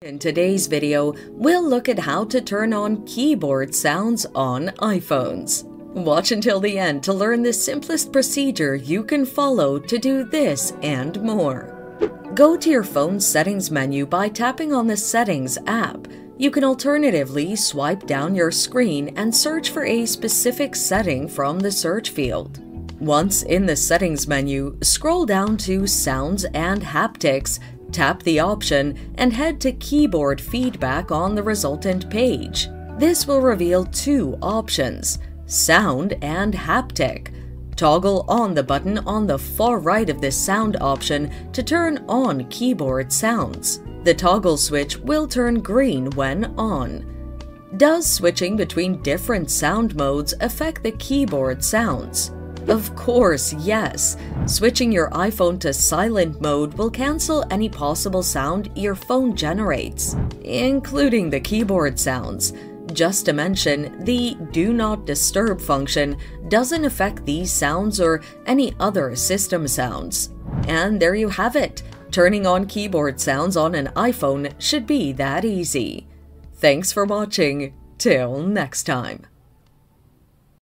In today's video, we'll look at how to turn on keyboard sounds on iPhones. Watch until the end to learn the simplest procedure you can follow to do this and more. Go to your phone's settings menu by tapping on the Settings app. You can alternatively swipe down your screen and search for a specific setting from the search field. Once in the Settings menu, scroll down to Sounds and Haptics, tap the option, and head to Keyboard Feedback on the resultant page. This will reveal two options, Sound and Haptic. Toggle on the button on the far right of the Sound option to turn on keyboard sounds. The toggle switch will turn green when on. Does switching between different sound modes affect the keyboard sounds? Of course, yes. Switching your iPhone to silent mode will cancel any possible sound your phone generates, including the keyboard sounds. Just to mention, the Do Not Disturb function doesn't affect these sounds or any other system sounds. And there you have it. Turning on keyboard sounds on an iPhone should be that easy. Thanks for watching. Till next time.